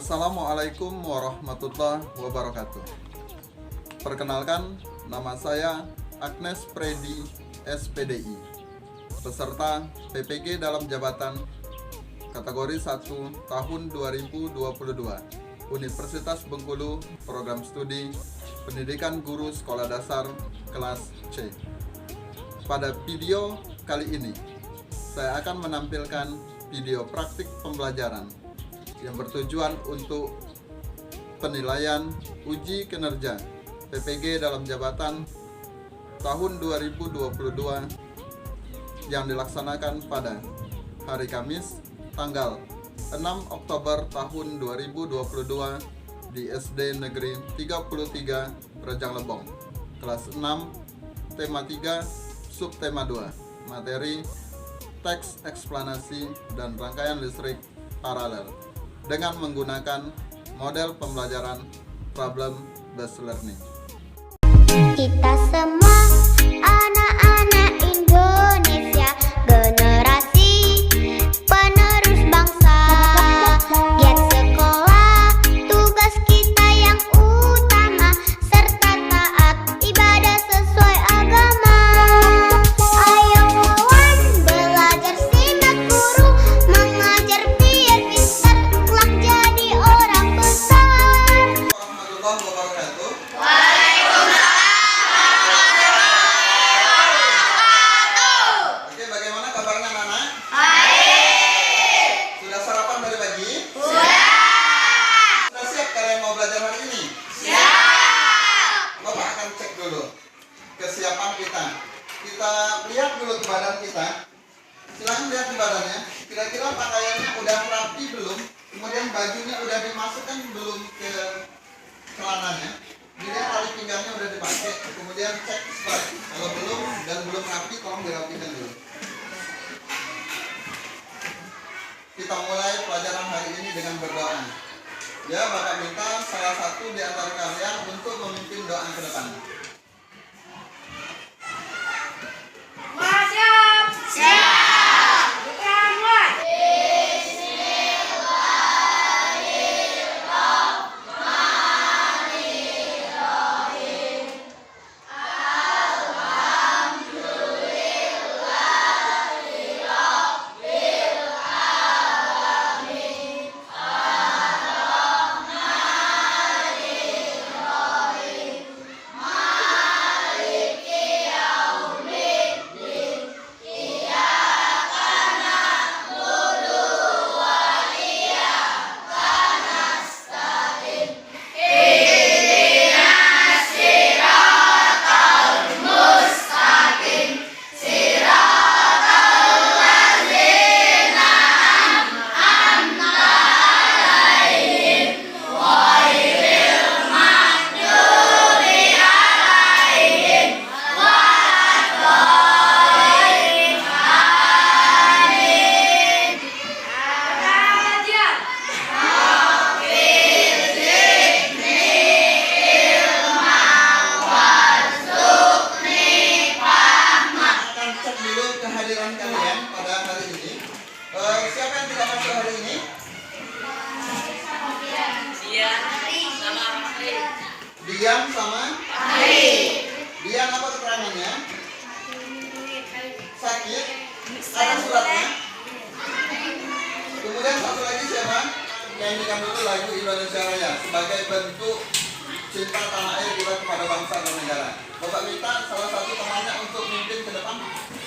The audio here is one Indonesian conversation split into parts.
Assalamualaikum warahmatullahi wabarakatuh. Perkenalkan, nama saya Agnes Predi, SPDI, peserta PPG dalam jabatan kategori 1 tahun 2022, Universitas Bengkulu, Program Studi Pendidikan Guru Sekolah Dasar kelas C. Pada video kali ini, saya akan menampilkan video praktik pembelajaran yang bertujuan untuk penilaian uji kinerja PPG dalam jabatan tahun 2022 yang dilaksanakan pada hari Kamis tanggal 6 Oktober tahun 2022 di SD Negeri 33 Rejang Lebong, kelas 6, tema 3, subtema 2, materi teks eksplanasi dan rangkaian listrik paralel, dengan menggunakan model pembelajaran problem based learning. Kita semua anak-anak Indonesia, generasi penerus bangsa. Giat sekolah, tugas kita yang utama, serta taat ibadah sesuai agama. Ayo kawan, belajar simak guru, mengajar biar pintar, kelak jadi orang besar. Warahmatullahi wabarakatuh. Oke, bagaimana kabarnya anak-anak? Baik. Sudah sarapan dari pagi? Sudah siap kalian mau belajar hari ini? Siap. Bapak akan cek dulu kesiapan kita. Kita lihat dulu ke badan kita. Silahkan lihat di badannya. Kira-kira pakaiannya udah rapi belum? Kemudian bajunya udah dimasukkan belum ke celananya? Dilihat tali pinggangnya udah dipakai. Kemudian cek strap. Kalau belum dan belum rapi, tolong dirapikan dulu. Kita mulai pelajaran hari ini dengan berdoa. Ya, Bapak minta salah satu di antara kalian untuk memimpin doa ke depan. Dian sama Hari. Dian apa keterangannya? Sakit. Ada suratnya. Kemudian satu lagi siapa? Nyanyikan dulu lagu Indonesia Raya sebagai bentuk cinta tanah air kita kepada bangsa dan negara. Bapak minta salah satu temannya untuk memimpin ke depan.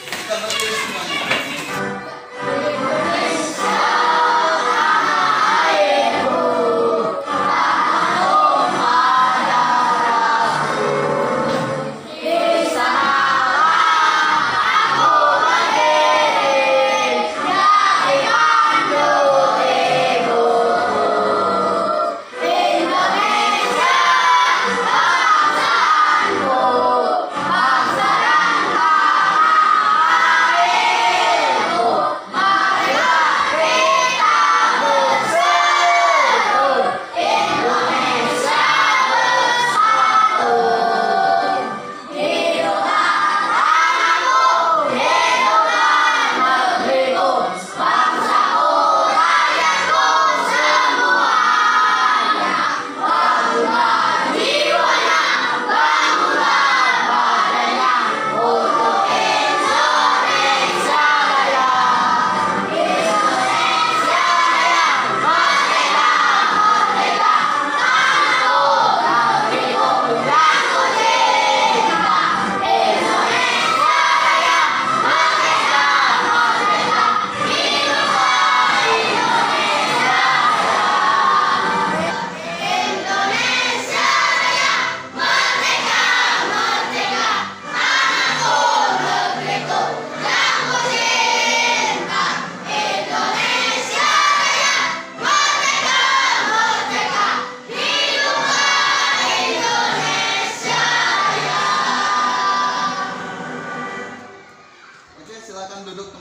Kita berdiri semuanya. Indonesia, bangsaku,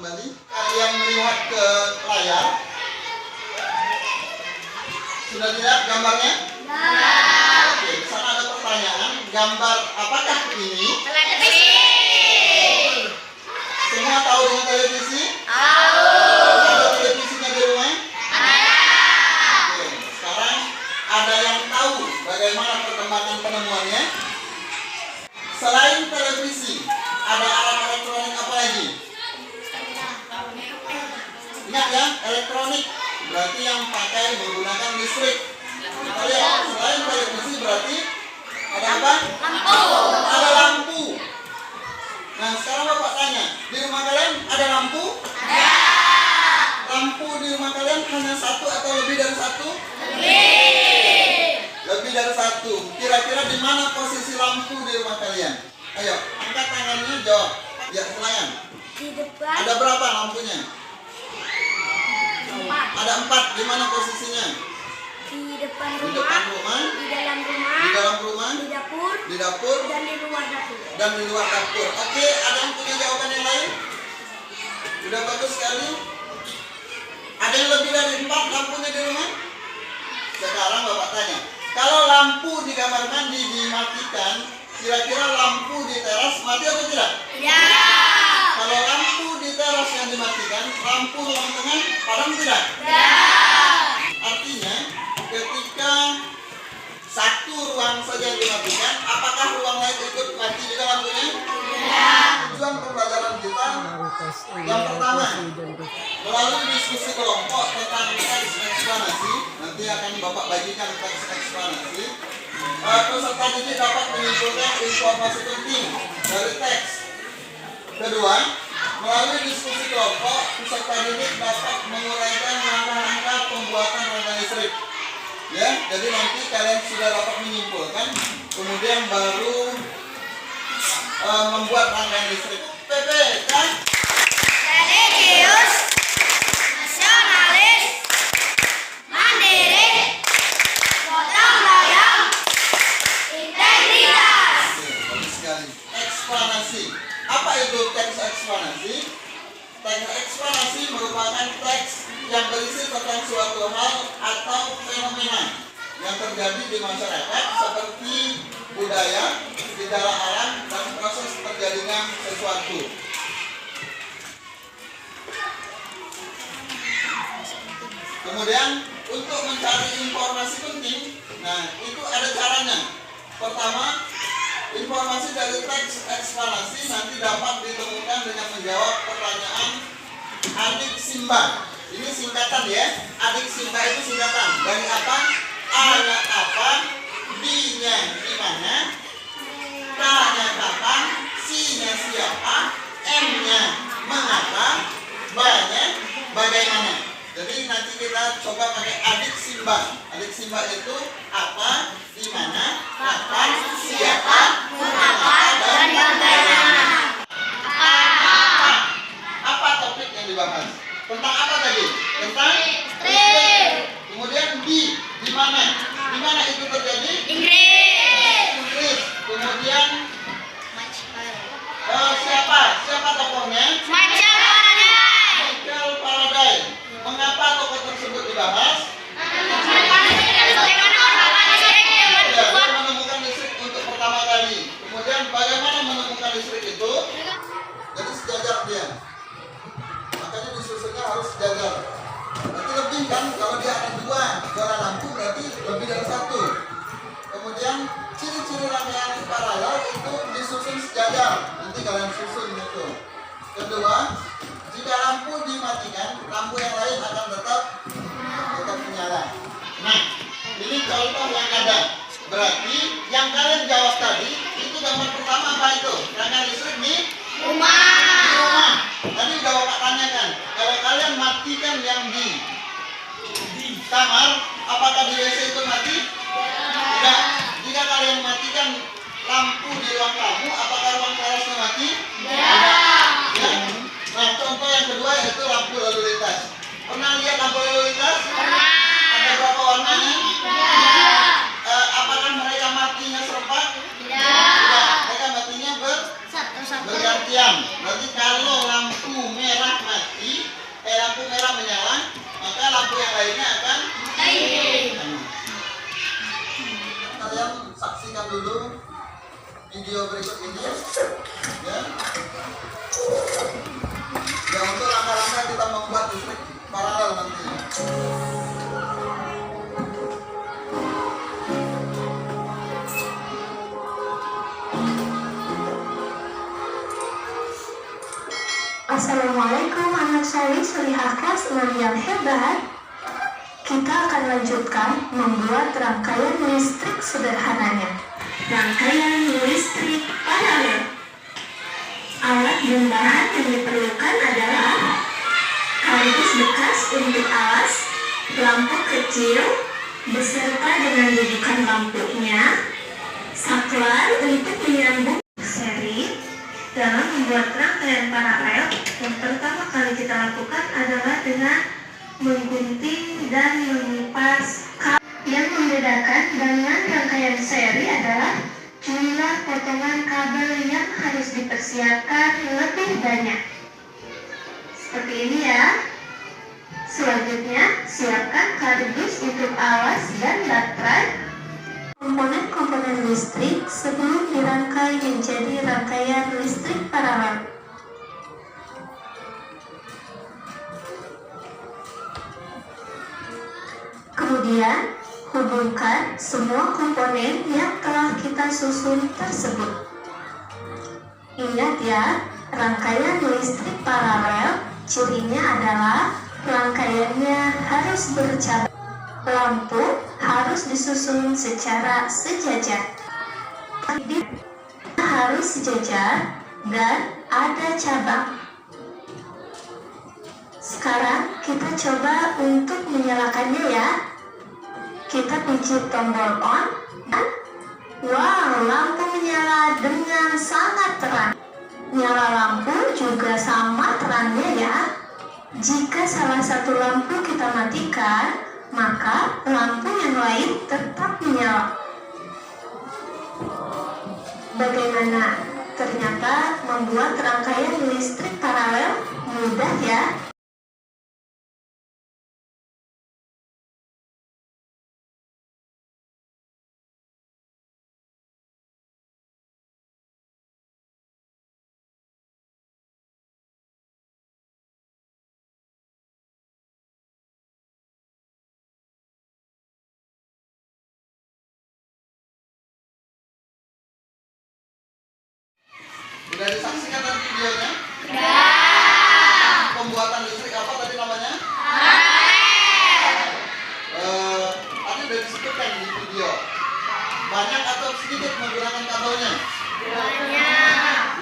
kembali. Kalian melihat ke layar. Sudah lihat gambarnya? Oke, di sana ada pertanyaan. Gambar apakah ini? Semua tahu dengan televisi? Ada televisinya di rumah? Oke, sekarang ada yang tahu bagaimana perkembangan penemuannya? Selain televisi, ada alat elektronik apa lagi? Ingat ya, elektronik berarti yang pakai menggunakan listrik. Kita lihat, selain televisi berarti ada apa? Ada lampu. Nah, sekarang Bapak tanya, di rumah kalian ada lampu? Lampu di rumah kalian hanya satu atau lebih dari satu? Lebih dari satu. Kira-kira di mana posisi lampu di rumah kalian? Ayo, angkat tangannya, jawab. Ya, silakan. Di depan. Ada berapa lampunya? Ada 4. Di mana posisinya? Di depan Di depan rumah. rumah, Di dalam rumah. di dalam rumah, Di dapur. di dapur, Dan di luar dapur. dan di luar dapur. Oke, ada yang punya jawaban yang lain? Udah bagus sekali. Ada yang lebih dari 4 lampunya di rumah? Sekarang Bapak tanya, kalau lampu di kamar mandi dimatikan, kira-kira lampu di teras mati atau tidak? Kalau lampu di teras yang dimatikan, lampu ruang tengah padam tidak? Artinya, ketika satu ruang saja yang dimatikan, apakah ruang lain ikut mati juga lampunya? Tujuan pembelajaran kita yang pertama, melalui diskusi kelompok tentang teks eksplanasi, nanti akan Bapak bagikan teks eksplanasi. Peserta didik dapat menyimpulkan informasi penting dari teks. Kedua, melalui diskusi kelompok, peserta didik dapat menguraikan langkah-langkah pembuatan rangkaian listrik. Ya, jadi nanti kalian sudah dapat menyimpulkan, kemudian baru membuat rangkaian listrik. PPK Religius, nasionalis, mandiri, gotong royong, integritas. Oke, bagus sekali. Eksplanasi. Apa itu teks eksplanasi? Teks eksplanasi merupakan teks yang berisi tentang suatu hal atau fenomena yang terjadi di masyarakat seperti budaya, gejala alam, dan proses terjadinya sesuatu. Kemudian untuk mencari informasi penting, nah itu ada caranya. Pertama, informasi dari teks eksplanasi nanti dapat ditemukan dengan menjawab pertanyaan adik Simba. Ini singkatan ya. Adik Simba itu singkatan dari apa? A-nya apa? B-nya di mana? K-nya kapan? C-nya siapa? M-nya mengapa? B-nya bagaimana? Jadi nanti kita coba pakai adik Simba. Adik Simba itu apa, di mana, kapan, siapa, mengapa, dan bagaimana. Apa topik yang dibahas? Tentang apa tadi? Tentang listrik. Kemudian di mana? Di mana itu terjadi? Inggris. Kemudian siapa tokohnya? Michael Faraday. Mengapa tokoh tersebut dibahas? Dia menemukan listrik untuk pertama kali. Kemudian bagaimana menemukan listrik itu? Jadi sejajar dia. Makanya disusunnya harus sejajar. Nanti lebih kan kalau dia ada 2 suara lampu berarti lebih dari 1. Kemudian ciri-ciri rangkaian paralel itu disusun sejajar. Nanti kalian susun itu. Kedua, jika lampu dimatikan, lampu yang lain akan tetap menyala. Nah, ini contoh yang ada. Berarti yang kalian jawab tadi itu gambar pertama apa itu? Rangkaian listrik di rumah. Tadi udah Bapak tanyakan, kalau kalian matikan yang di kamar, apakah di WC itu mati? Tidak. Jika kalian matikan lampu di ruang tamu, apakah ruang terasnya mati? Tidak. Ya? Nah, contoh yang kedua yaitu lampu lalu lintas. Pernah lihat lampu lalu lintas? Pernah. Ada berapa warnanya? Tidak. Apakah mereka matinya serempak? Tidak. Mereka matinya bergantian. Berarti kalau lampu merah mati, lampu merah menyala, maka lampu yang lainnya akan kalian saksikan dulu video berikut ini ya. Ya, untuk langkah-langkah kita membuat listrik paralel nantinya. Assalamualaikum anak saya Solihah kelas 6 yang hebat. Kita akan lanjutkan membuat rangkaian listrik sederhananya. Rangkaian listrik paralel. Alat dan bahan yang diperlukan adalah kardus bekas untuk alas, lampu kecil beserta dengan rujukan lampunya, saklar untuk menyambung seri. Dalam membuat rangkaian paralel, yang pertama kali kita lakukan adalah dengan menggunting dan mengipas kabel. Yang membedakan dengan rangkaian seri adalah jumlah potongan kabel yang harus dipersiapkan lebih banyak. Seperti ini ya. Selanjutnya, siapkan kardus untuk alas dan baterai. Komponen-komponen listrik sebelum dirangkai menjadi rangkaian listrik paralel. Kemudian, hubungkan semua komponen yang telah kita susun tersebut. Ingat ya, rangkaian listrik paralel cirinya adalah rangkaiannya harus bercabang. Lampu harus disusun secara sejajar. Harus sejajar dan ada cabang. Sekarang kita coba untuk menyalakannya ya. Kita pencet tombol on. Wow, lampu menyala dengan sangat terang. Nyala lampu juga sama terangnya ya. Jika salah satu lampu kita matikan, maka lampu yang lain tetap menyala. Bagaimana? Ternyata membuat rangkaian listrik paralel mudah ya. Sudah disaksikan tadi videonya? Pembuatan listrik apa tadi namanya? Tadi sudah disebutkan di video. Banyak atau sedikit menggunakan kabelnya?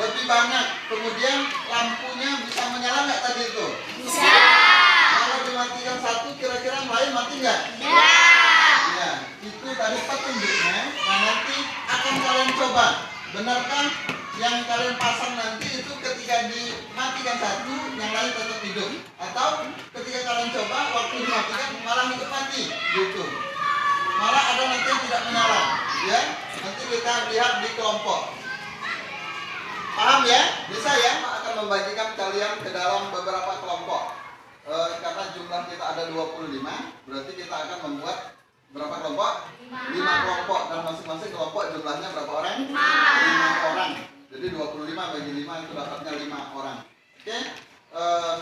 Lebih banyak. Kemudian lampunya bisa menyala nggak tadi itu? Bisa. Kalau dimatikan satu, kira-kira yang lain mati nggak? Ya, itu tadi petunjuknya. Nah, nanti akan kalian coba. Benarkah yang kalian pasang nanti itu ketika dimatikan satu, yang lain tetap hidup? Atau ketika kalian coba, waktu dimatikan malah hidup mati? Gitu. Malah ada nanti yang tidak menyala. Ya, nanti kita lihat di kelompok. Paham ya? Bisa ya? Akan membagikan kalian ke dalam beberapa kelompok. Karena jumlah kita ada 25, berarti kita akan membuat berapa kelompok? 5 kelompok, dan masing-masing kelompok jumlahnya berapa orang? 5 orang. Jadi 25 bagi 5 itu dapatnya 5 orang. Oke?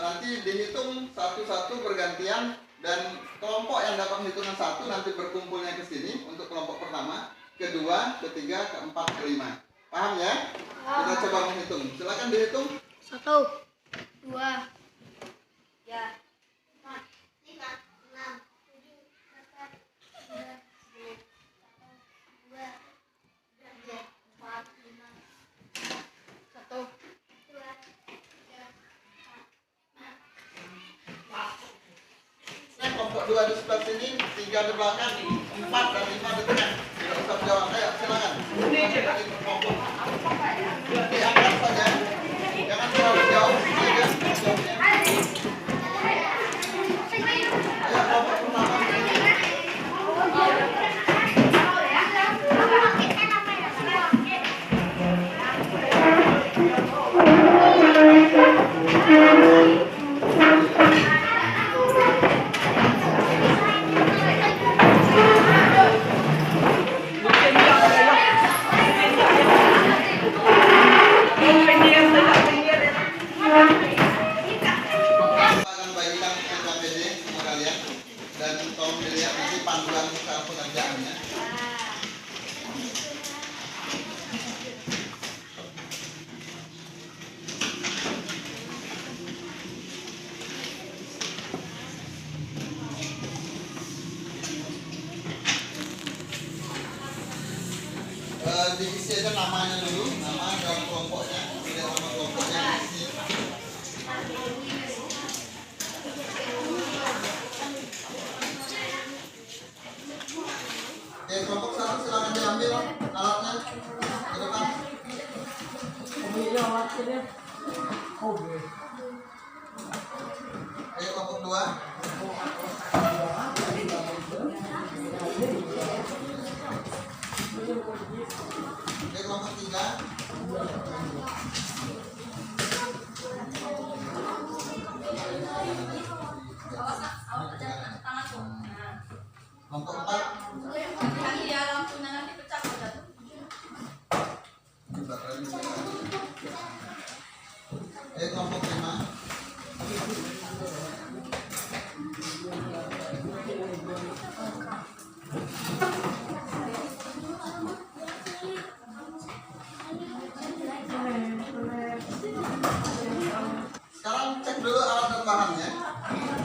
Nanti dihitung satu-satu bergantian, dan kelompok yang dapat hitungan 1 nanti berkumpulnya ke sini untuk kelompok pertama, kedua, ketiga, keempat, kelima. Paham ya? Kita coba menghitung. Silakan dihitung. 1, 2, 3, 4, 5, 6, 7, 8, 9, 10, 1, 2, 3, 4, 5, 1, 2, 3, 4, 5. Kelompok 2 di sebelah sini, 3 di belakang, 4 dan 5 di tengah. Tidak usah jawab. Ayo, silakan. Diangkat saja. Jangan terlalu jauh. Ayo, kelompok pertama. Diisi aja namanya dulu, nama dan kelompoknya, kemudian nama kelompoknya diisi. Oke, kelompok 1 silakan diambil alatnya ke depan. Oke, kelompok 2. Oke, kelompok 3. Kelompok 4. Oke, kelompok 5. Sekarang cek dulu alat dan bahannya.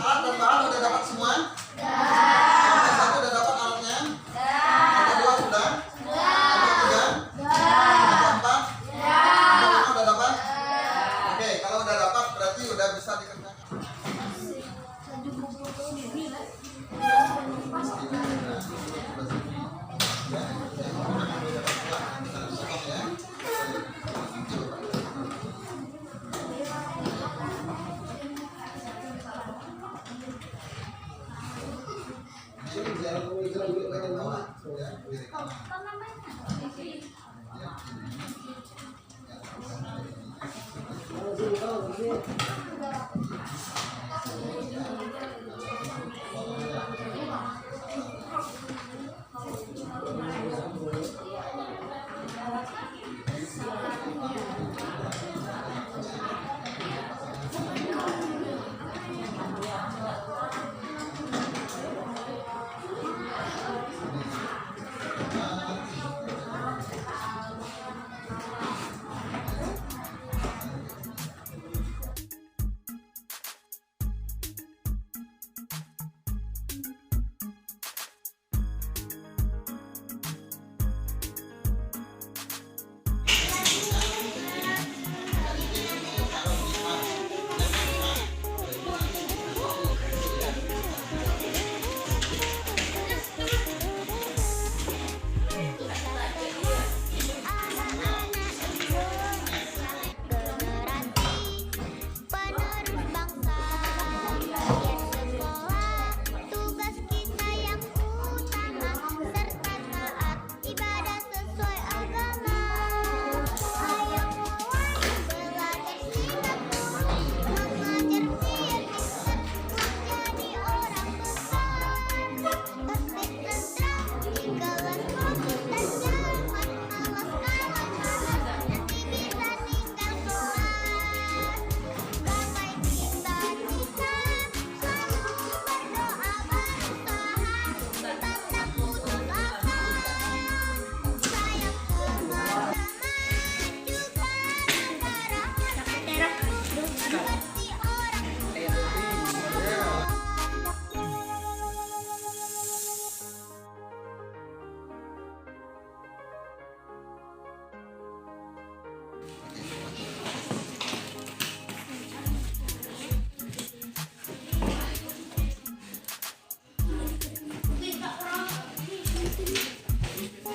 Alat dan bahan udah dapat semua? Kelompok 1 udah dapat alatnya? Kelompok 2 sudah? Kelompok 3? Kelompok 4? Kelompok 5 udah dapat? Oke, kalau udah dapat berarti udah bisa dikerjakan.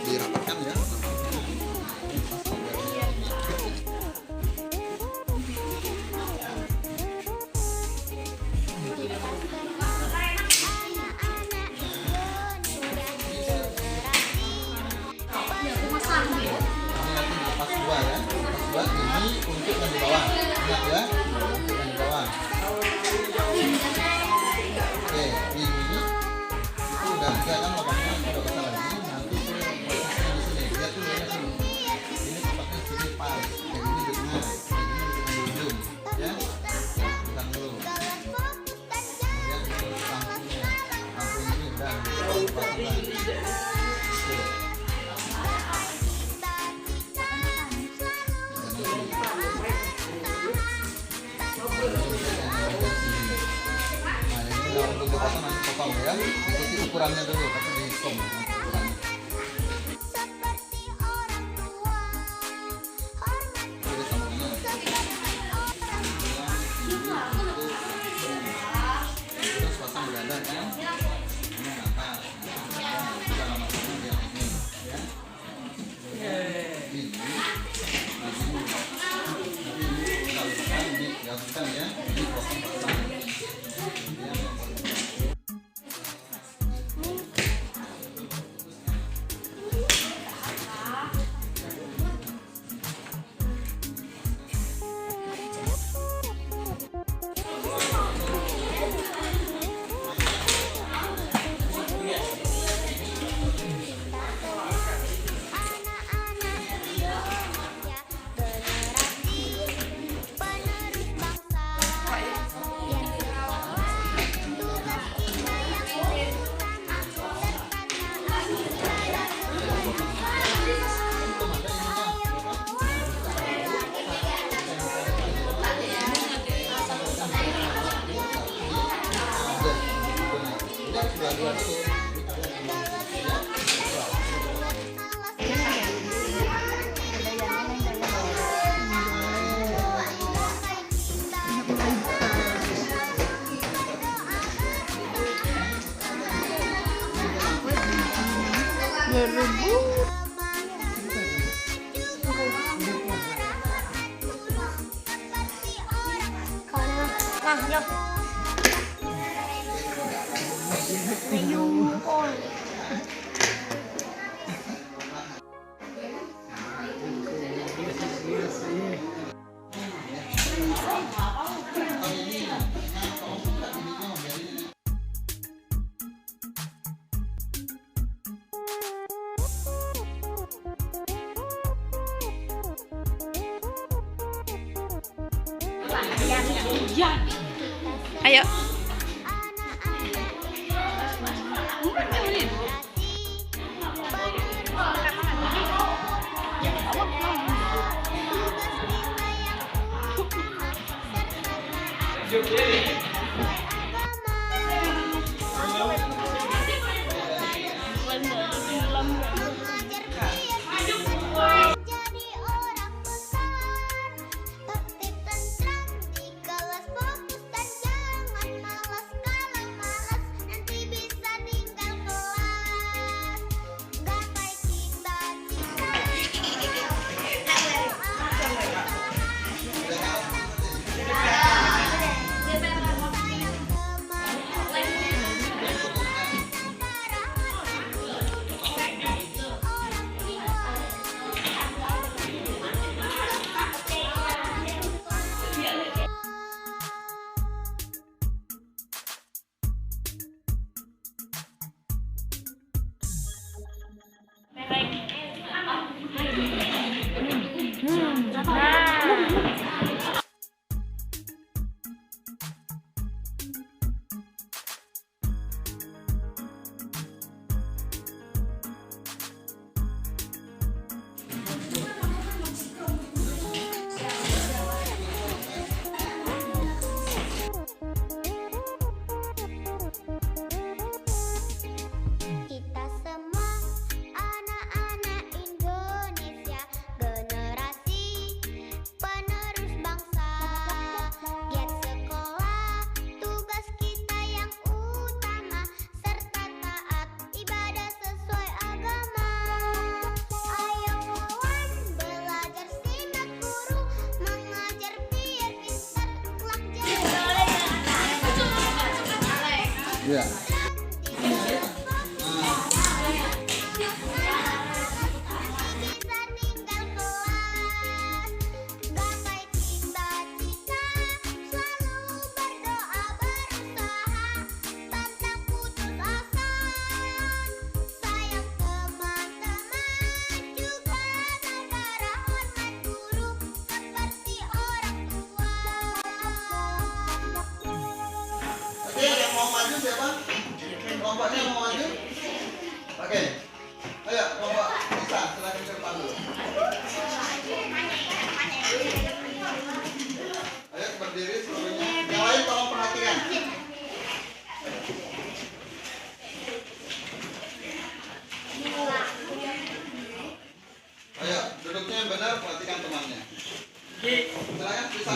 Dirapatkan ya. Ini untuk yang di bawah, ingat ya, yang di bawah. Oke, ini itu udah kan makanya tidak usah lagi. Nanti posisinya di sini, lihat tuh lihat sini. Ini tempatnya sini pas, yang ini di tengah, yang ini di ujung, ya. Tekan dulu. Kemudian lampunya, lampu ini udah dipasang. Untuk dipotong nanti potong ya, ikuti ukurannya dulu tapi dihitung ukurannya. Nah, yuk. Ayo. Jadi orang besar, tertib tentram di kelas, fokus dan jangan malas. Kalau malas nanti bisa tinggal kelas. Gapai cita-cita, kita semua anak-anak Indonesia, generasi penerus bangsa. Giat sekolah, tugas kita yang utama, serta taat ibadah sesuai agama. Ayo kawan, belajar simak guru, mengajar biar pintar kelak jadi Ya. bisa tinggal kelas. Gapai cita-cita, selalu berdoa berusaha, pantang putus asa. Sayang teman-teman, juga saudara, hormat guru seperti orang tua. Oke, yang mau maju siapa? Kelompoknya mau maju? Oke. Ayo, kelompok bisa, silakan ke depan dulu. Ayo berdiri seluruhnya. Yang lain tolong perhatikan. Ayo, duduknya yang benar, perhatikan temannya. Silakan bisa.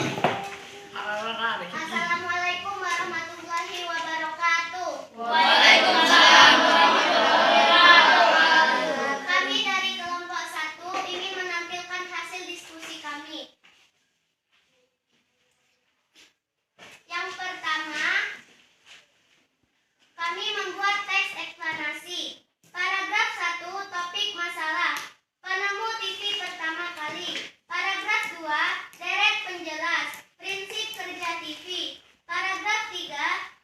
Assalamualaikum warahmatullahi wabarakatuh. Kami dari kelompok 1 ingin menampilkan hasil diskusi kami. Yang pertama, kami membuat teks eksplanasi. Paragraf 1, topik masalah. Penemu TV pertama kali. Paragraf 2, deret penjelas. Prinsip kerja TV. Paragraf 3,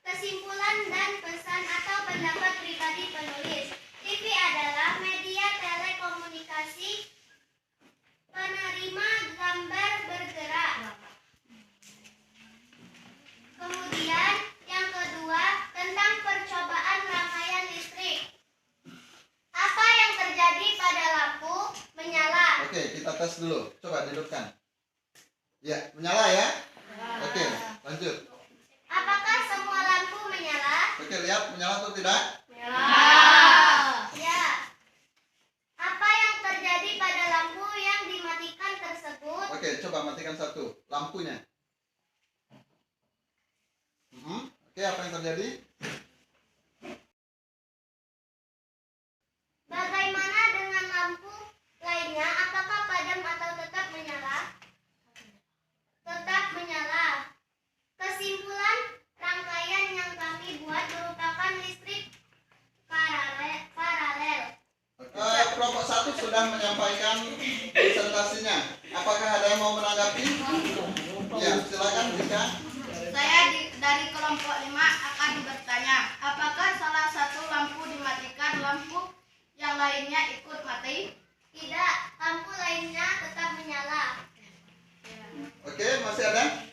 kesimpulan dan pesan atau pendapat pribadi penulis. TV adalah media telekomunikasi penerima gambar bergerak. Kemudian yang kedua, tentang percobaan rangkaian listrik. Apa yang terjadi pada lampu menyala? Oke, kita tes dulu. Coba dudukkan. Ya, menyala ya? Oke, lanjut. Apakah semua lampu menyala? Oke, lihat menyala atau tidak? Ya. Apa yang terjadi pada lampu yang dimatikan tersebut? Oke, coba matikan satu lampunya. Oke, apa yang terjadi? Bagaimana dengan lampu lainnya? Apakah padam atau tetap menyala? Tetap menyala. Kesimpulan, rangkaian yang kami buat merupakan listrik paralel. Kelompok 1 sudah menyampaikan presentasinya. Apakah ada yang mau menanggapi? Ya, silakan Dika. Saya dari kelompok 5 akan bertanya, apakah salah satu lampu dimatikan, lampu yang lainnya ikut mati? Tidak, lampu lainnya tetap menyala. Oke, masih ada?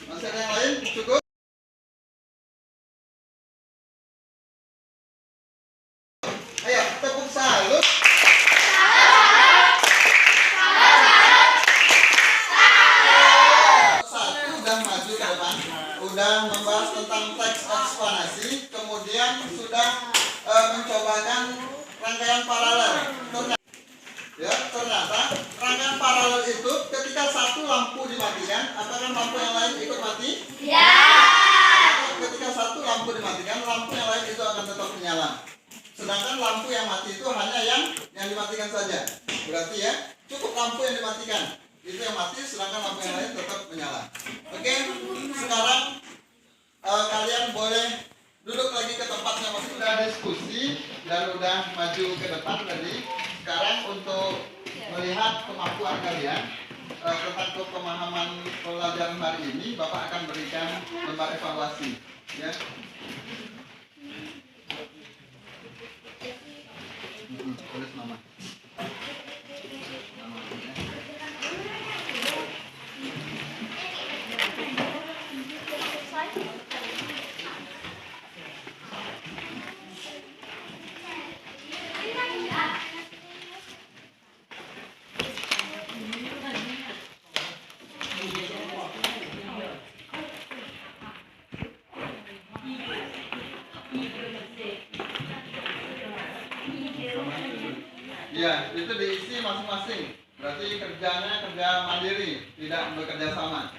Masih ada yang lain? Cukup? Ayo, tepuk salut. Satu udah maju ke depan, udah membahas tentang teks eksplanasi, kemudian sudah mencobakan rangkaian paralel. Ternyata rangkaian paralel itu ketika satu lampu dimatikan, apakah lampu yang lain ikut mati? Ya. Ketika satu lampu dimatikan, lampu yang lain itu akan tetap menyala. Sedangkan lampu yang mati itu hanya yang dimatikan saja. Berarti ya, cukup lampu yang dimatikan. Itu yang mati, sedangkan lampu yang lain tetap menyala. Oke, sekarang kalian boleh duduk lagi ke tempatnya. Masih udah diskusi dan udah maju ke depan tadi. Sekarang untuk melihat kemampuan kalian tentang pemahaman pelajaran hari ini, Bapak akan berikan lembar evaluasi. Ya. Tulis nama. Ya, itu diisi masing-masing. Berarti kerjanya kerja mandiri, tidak bekerja sama.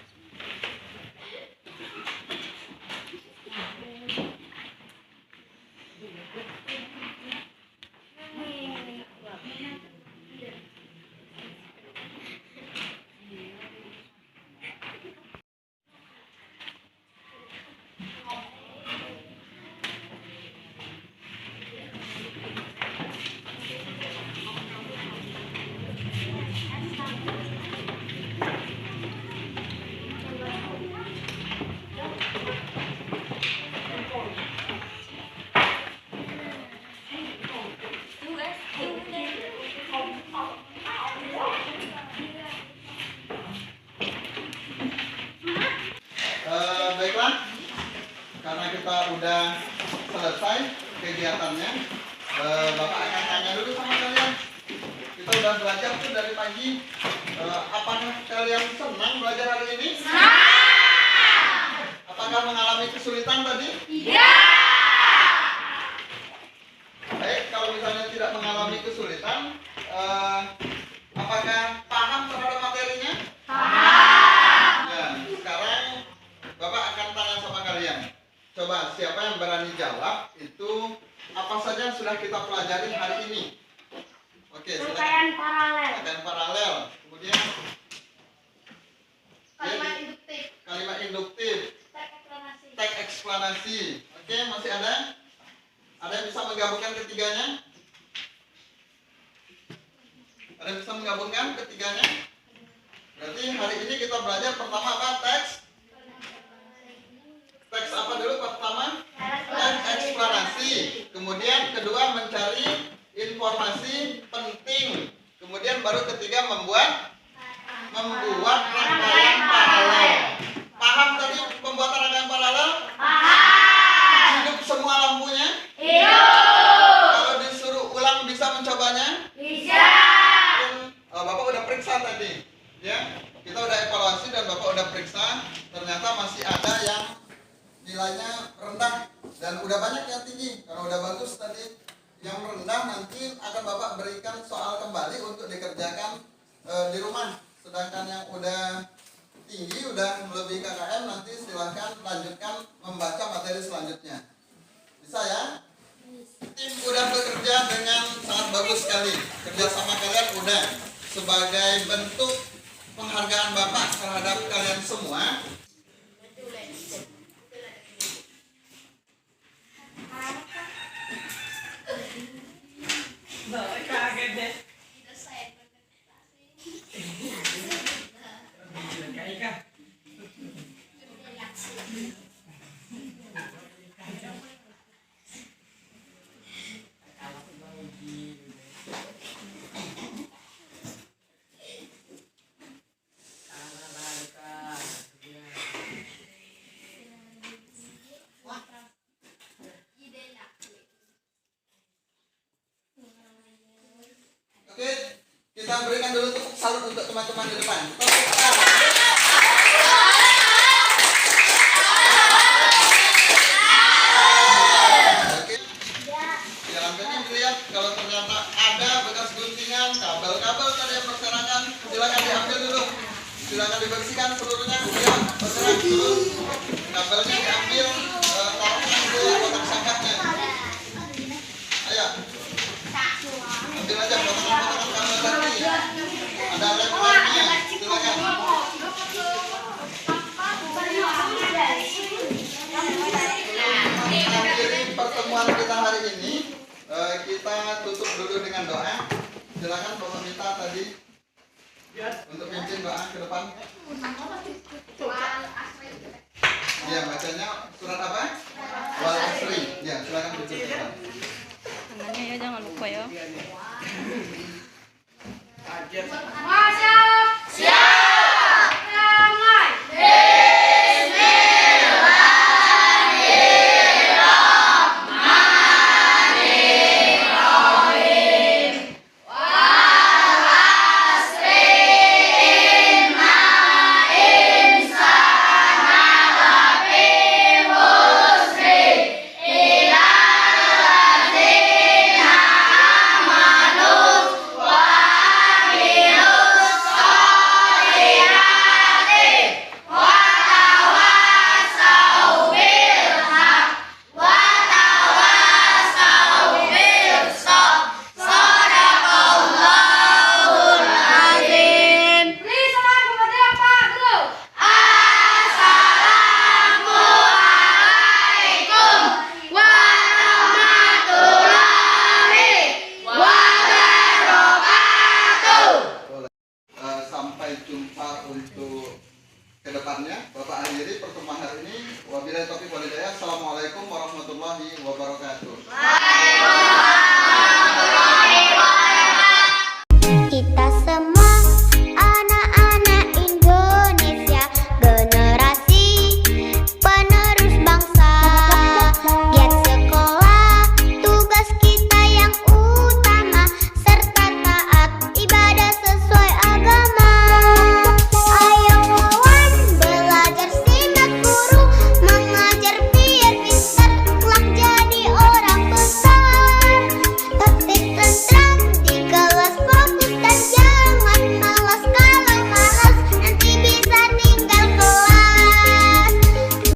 Baiklah, karena kita udah selesai kegiatannya, Bapak akan tanya dulu sama kalian. Kita udah belajar tuh dari pagi. Apakah kalian senang belajar hari ini? Apakah mengalami kesulitan tadi? Iya. Baik, kalau misalnya tidak mengalami kesulitan, apakah paham terhadap materinya? Ya, sekarang Bapak akan tanya sama kalian. Coba siapa yang berani jawab itu apa saja yang sudah kita pelajari hari ini? Oke, silakan. Rangkaian paralel. Rangkaian paralel. Kemudian Kalimat induktif. kalimat induktif, teks eksplanasi. Oke, masih ada? Ada yang bisa menggabungkan ketiganya? Ada yang bisa menggabungkan ketiganya? Berarti hari ini kita belajar pertama apa? Teks apa dulu pertama? Teks eksplanasi. Kemudian kedua mencari informasi penting. Kemudian baru ketiga membuat rangkaian paralel. Paham tadi pembuatan rangkaian paralel? Paham. Hidup semua lampunya? Hidup. Kalau disuruh ulang bisa mencobanya? Bisa. Bapak udah periksa tadi, ya. Kita udah evaluasi dan Bapak udah periksa. Ternyata masih ada yang nilainya rendah dan udah banyak yang tinggi. Kalau udah bagus tadi, yang rendah nanti akan Bapak berikan soal kembali untuk dikerjakan di rumah. Sedangkan yang udah tinggi, udah melebihi KKM, nanti silahkan lanjutkan membaca materi selanjutnya. Bisa ya? Bisa. Tim udah bekerja dengan sangat bagus sekali. Kerjasama kalian udah sebagai bentuk penghargaan Bapak terhadap kalian semua. Oke, kita berikan dulu tepuk salut untuk teman-teman di depan. Tepuk tangan. Oke. Ya, lanjutnya dilihat kalau ternyata ada bekas guntingan, kabel-kabel tadi yang berserakan, silakan diambil dulu. Silakan dibersihkan seluruhnya. Ya, bergerak dulu. Kabelnya diambil, taruhkan ke kotak sampahnya. Ayo. Ambil aja potongan-potongan kabel tadi. Ada lem-lemnya. Silakan. Akhiri pertemuan kita hari ini, kita tutup dulu dengan doa. Silakan Bapak minta tadi untuk pimpin doa ke depan. Ya, bacanya surat apa? Wal Asri. Ya, silakan dibacakan. Tangannya ya jangan lupa ya. Sampai jumpa untuk kedepannya. Bapak akhiri pertemuan hari ini. Wabillahi taufiq wal hidayah. Assalamualaikum warahmatullahi wabarakatuh.